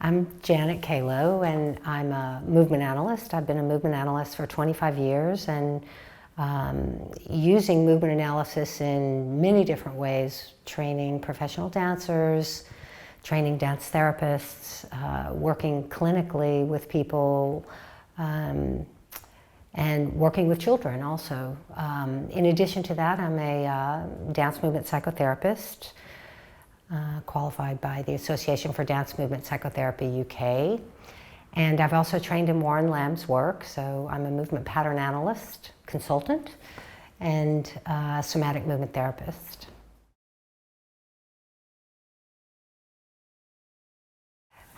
I'm Janet Kaylo, and I'm a movement analyst. I've been a movement analyst for 25 years, and using movement analysis in many different ways, training professional dancers, training dance therapists, working clinically with people, and working with children also. In addition to that, I'm a dance movement psychotherapist, qualified by the Association for Dance Movement Psychotherapy UK. And I've also trained in Warren Lamb's work, so I'm a movement pattern analyst, consultant, and somatic movement therapist.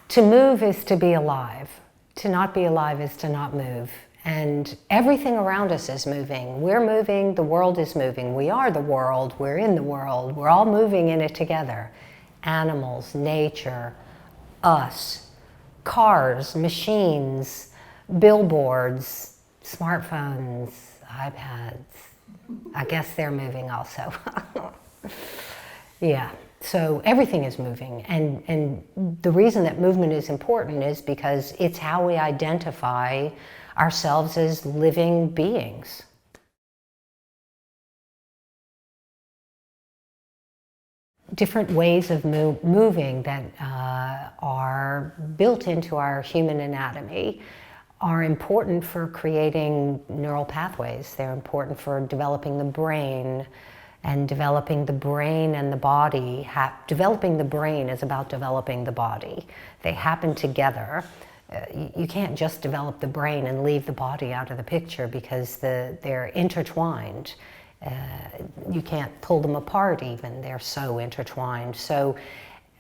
To move is to be alive. To not be alive is to not move. And everything around us is moving. We're moving, the world is moving. We are the world, we're in the world. We're all moving in it together. Animals, nature, us, cars, machines, billboards, smartphones, iPads. I guess they're moving also. Yeah, so everything is moving. And the reason that movement is important is because it's how we identify ourselves as living beings. Different ways of moving that are built into our human anatomy are important for creating neural pathways. They're important for developing the brain and developing the brain and the body. Developing the brain is about developing the body. They happen together. You can't just develop the brain and leave the body out of the picture because they're intertwined. You can't pull them apart even, they're so intertwined. So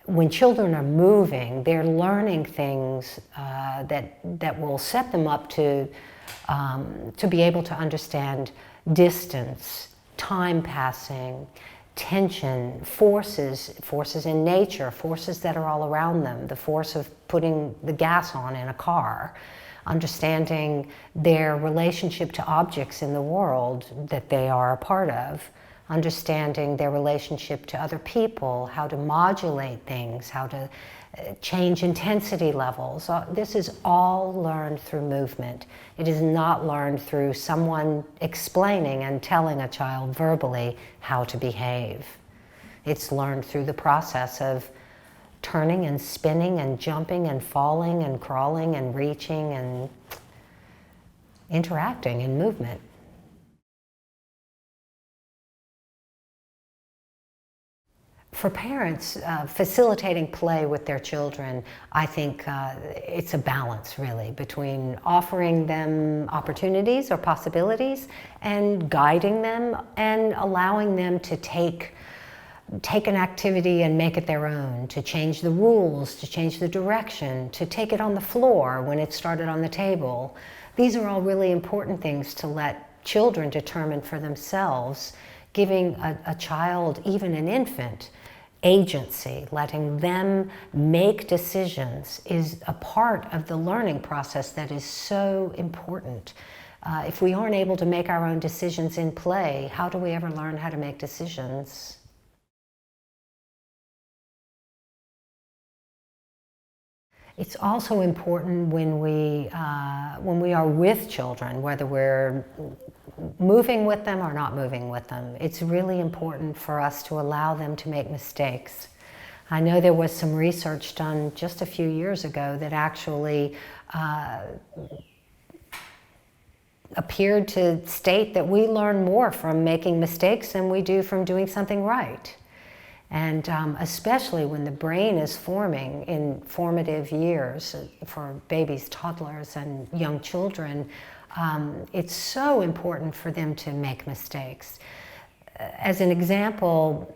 when children are moving, they're learning things that will set them up to be able to understand distance, time passing, tension, forces in nature, forces that are all around them, the force of putting the gas on in a car, understanding their relationship to objects in the world that they are a part of, understanding their relationship to other people, how to modulate things, how to change intensity levels. This is all learned through movement. It is not learned through someone explaining and telling a child verbally how to behave. It's learned through the process of turning and spinning and jumping and falling and crawling and reaching and interacting in movement. For parents, facilitating play with their children, I think it's a balance really between offering them opportunities or possibilities and guiding them and allowing them to take an activity and make it their own, to change the rules, to change the direction, to take it on the floor when it started on the table. These are all really important things to let children determine for themselves, giving a child, even an infant, agency, letting them make decisions is a part of the learning process that is so important. If we aren't able to make our own decisions in play, how do we ever learn how to make decisions? It's also important when we are with children, whether we're moving with them or not moving with them. It's really important for us to allow them to make mistakes. I know there was some research done just a few years ago that actually appeared to state that we learn more from making mistakes than we do from doing something right. And especially when the brain is forming in formative years for babies, toddlers, and young children, it's so important for them to make mistakes. As an example,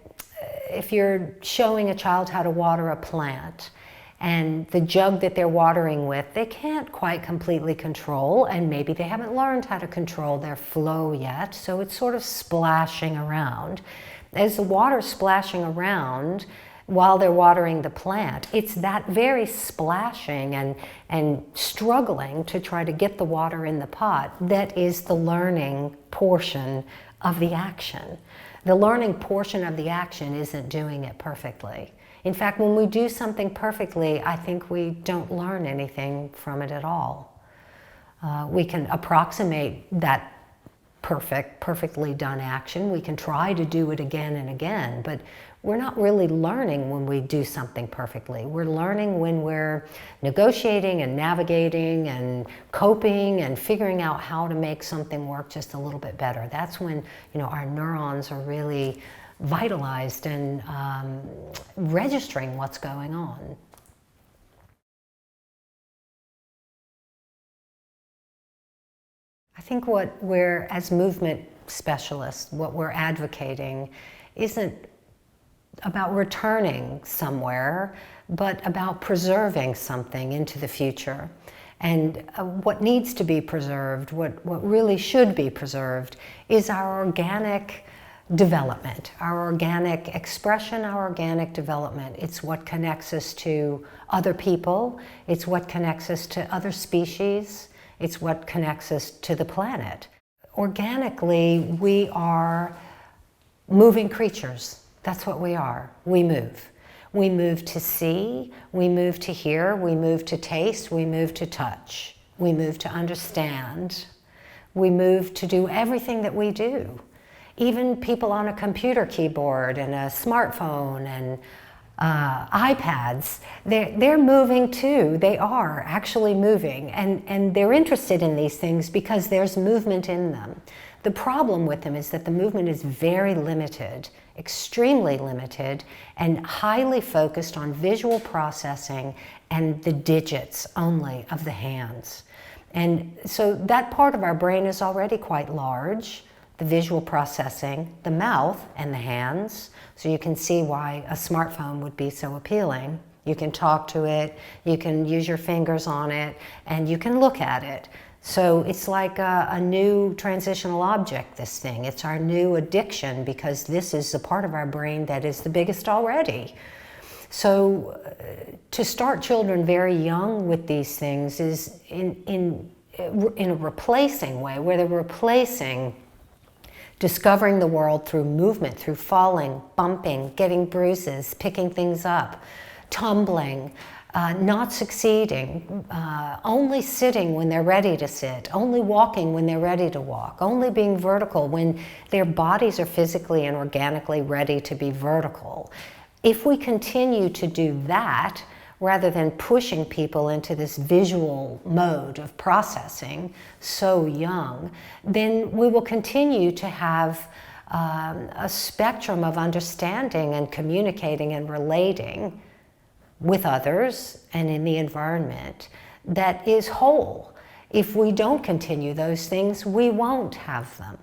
if you're showing a child how to water a plant, and the jug that they're watering with, they can't quite completely control, and maybe they haven't learned how to control their flow yet, so it's sort of splashing around. As the water's splashing around while they're watering the plant, it's that very splashing and struggling to try to get the water in the pot that is the learning portion of the action. The learning portion of the action isn't doing it perfectly. In fact, when we do something perfectly, I think we don't learn anything from it at all. We can approximate that perfectly done action. We can try to do it again and again, but we're not really learning when we do something perfectly. We're learning when we're negotiating and navigating and coping and figuring out how to make something work just a little bit better. That's when, our neurons are really vitalized and registering what's going on. I think what we're, as movement specialists, what we're advocating isn't about returning somewhere, but about preserving something into the future. And what needs to be preserved, what really should be preserved, is our organic development, our organic expression, our organic development. It's what connects us to other people, it's what connects us to other species, it's what connects us to the planet. Organically, we are moving creatures. That's what we are. We move. We move to see, we move to hear, we move to taste, we move to touch, we move to understand, we move to do everything that we do. Even people on a computer keyboard and a smartphone and iPads, they're moving too. They are actually moving, and they're interested in these things because there's movement in them. The problem with them is that the movement is very limited, extremely limited, and highly focused on visual processing and the digits only of the hands. And so that part of our brain is already quite large, the visual processing, the mouth and the hands. So you can see why a smartphone would be so appealing. You can talk to it, you can use your fingers on it, and you can look at it. So it's like a new transitional object, this thing. It's our new addiction because this is the part of our brain that is the biggest already. So to start children very young with these things is in a replacing way, where they're replacing discovering the world through movement, through falling, bumping, getting bruises, picking things up, tumbling, not succeeding, only sitting when they're ready to sit, only walking when they're ready to walk, only being vertical when their bodies are physically and organically ready to be vertical. If we continue to do that, rather than pushing people into this visual mode of processing so young, then we will continue to have a spectrum of understanding and communicating and relating with others and in the environment that is whole. If we don't continue those things, we won't have them.